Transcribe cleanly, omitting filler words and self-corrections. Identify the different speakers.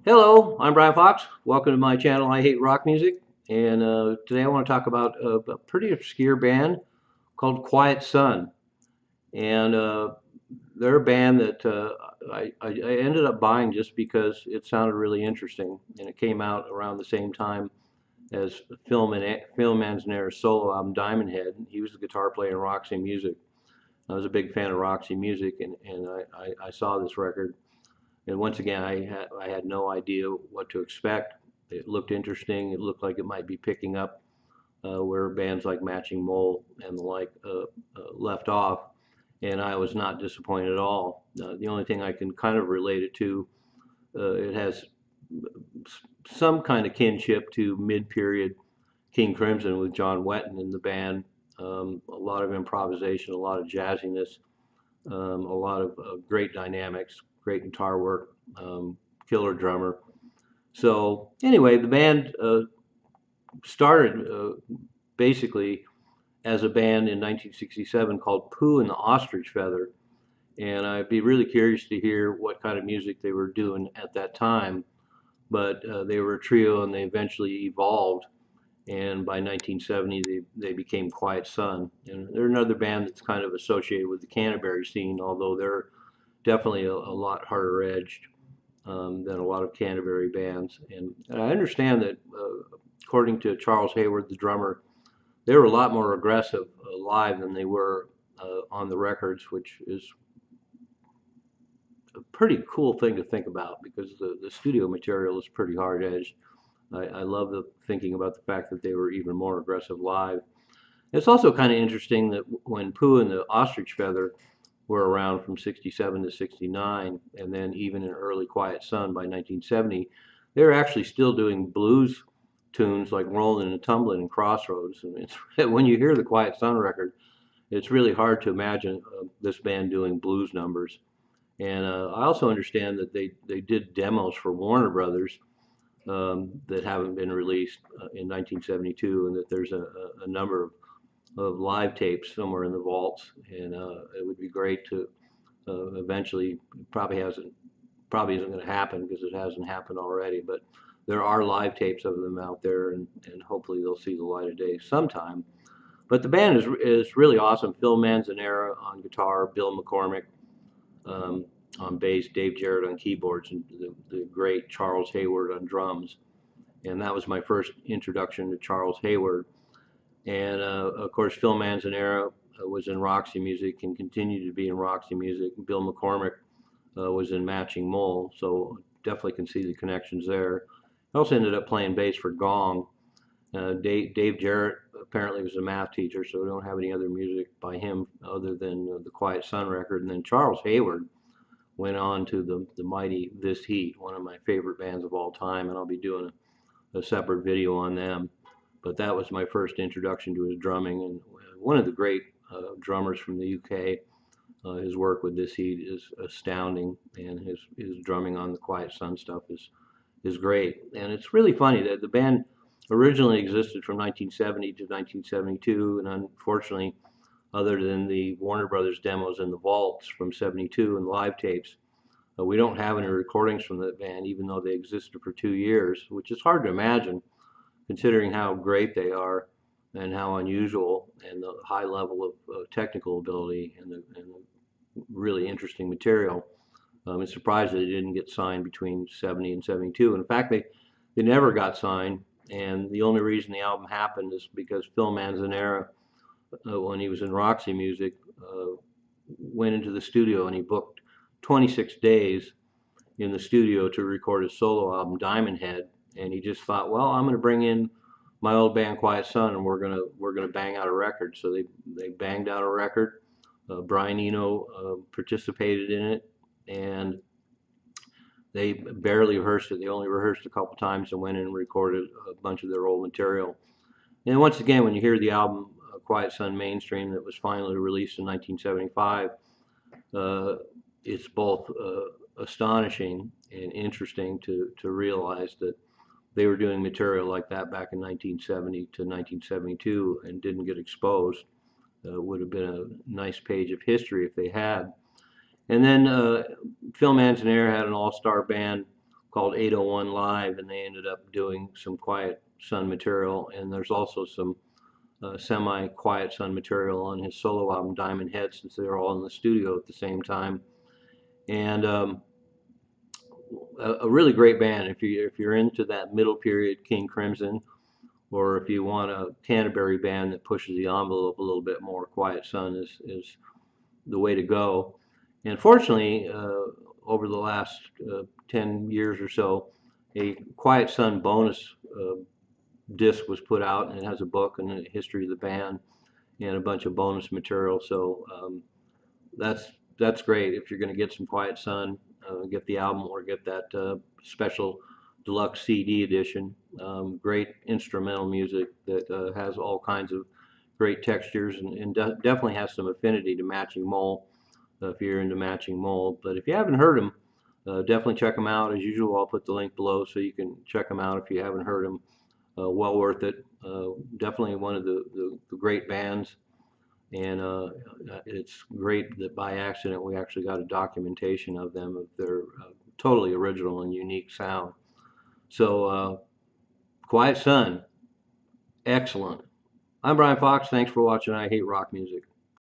Speaker 1: Hello, I'm Brian Fox. Welcome to my channel, I Hate Rock Music. And today I want to talk about a pretty obscure band called Quiet Sun. And they're a band that I ended up buying just because it sounded really interesting. And it came out around the same time as Phil Manzanera's solo album, Diamond Head. He was the guitar player in Roxy Music. I was a big fan of Roxy Music, and I saw this record. And once again, I had no idea what to expect. It looked interesting. It looked like it might be picking up where bands like Matching Mole and the like left off, and I was not disappointed at all. The only thing I can kind of relate it to, it has some kind of kinship to mid-period King Crimson with John Wetton in the band. A lot of improvisation, a lot of jazziness, a lot of great dynamics, great guitar work, killer drummer. So anyway, the band started basically as a band in 1967 called Pooh and the Ostrich Feather, and I'd be really curious to hear what kind of music they were doing at that time. But they were a trio, and they eventually evolved. And by 1970, they became Quiet Sun. And they're another band that's kind of associated with the Canterbury scene, although they're definitely a lot harder edged than a lot of Canterbury bands. And I understand that, according to Charles Hayward, the drummer, they were a lot more aggressive live than they were on the records, which is a pretty cool thing to think about because the studio material is pretty hard edged. I love thinking about the fact that they were even more aggressive live. It's also kind of interesting that when Pooh and the Ostrich Feather were around from 67 to 69, and then even in early Quiet Sun by 1970, they were actually still doing blues tunes like Rollin' and Tumblin' and Crossroads. And it's, when you hear the Quiet Sun record, it's really hard to imagine this band doing blues numbers. And I also understand that they did demos for Warner Brothers that haven't been released in 1972, and that there's a number of live tapes somewhere in the vaults, and it would be great to eventually. Probably isn't going to happen because it hasn't happened already, but there are live tapes of them out there, and hopefully they'll see the light of day sometime. But the band is really awesome. Phil Manzanera on guitar, Bill McCormick on bass, Dave Jarrett on keyboards, and the great Charles Hayward on drums. And that was my first introduction to Charles Hayward. And of course, Phil Manzanera was in Roxy Music and continued to be in Roxy Music. Bill McCormick was in Matching Mole, so definitely can see the connections there. I also ended up playing bass for Gong. Dave Jarrett apparently was a math teacher, so we don't have any other music by him other than the Quiet Sun record. And then Charles Hayward went on to the mighty This Heat, one of my favorite bands of all time, and I'll be doing a separate video on them. But that was my first introduction to his drumming, and one of the great drummers from the UK. His work with This Heat is astounding, and his drumming on the Quiet Sun stuff is great. And it's really funny that the band originally existed from 1970 to 1972, and unfortunately, other than the Warner Brothers demos in the vaults from 72 and live tapes, we don't have any recordings from that band, even though they existed for 2 years, which is hard to imagine considering how great they are and how unusual, and the high level of technical ability, and the really interesting material. I'm surprised that they didn't get signed between 70 and 72. In fact, they never got signed, and the only reason the album happened is because Phil Manzanera, when he was in Roxy Music, went into the studio and he booked 26 days in the studio to record his solo album Diamond Head, and he just thought, well, I'm going to bring in my old band Quiet Sun, and we're gonna bang out a record. So they banged out a record. Brian Eno participated in it, and they barely rehearsed it. They only rehearsed a couple times and went in and recorded a bunch of their old material. And once again, when you hear the album Quiet Sun Mainstream that was finally released in 1975, it's both astonishing and interesting to realize that they were doing material like that back in 1970 to 1972 and didn't get exposed. Would have been a nice page of history if they had. And then Phil Manzanera had an all-star band called 801 Live, and they ended up doing some Quiet Sun material. And there's also some semi-Quiet Sun material on his solo album Diamond Head, since they were all in the studio at the same time. And a really great band. If you're into that middle period King Crimson, or if you want a Canterbury band that pushes the envelope a little bit more, Quiet Sun is the way to go. And fortunately, over the last 10 years or so, a Quiet Sun bonus disc was put out, and it has a book and a history of the band and a bunch of bonus material. So that's that's great. If you're going to get some Quiet Sun, get the album or get that special deluxe CD edition. Great instrumental music that has all kinds of great textures, and definitely has some affinity to Matching Mole, if you're into Matching Mole. But if you haven't heard them, definitely check them out. As usual, I'll put the link below so you can check them out if you haven't heard them. Well worth it. Definitely one of the great bands. And it's great that by accident we actually got a documentation of them, of their totally original and unique sound. So, Quiet Sun, excellent. I'm Brian Fox. Thanks for watching I Hate Rock Music.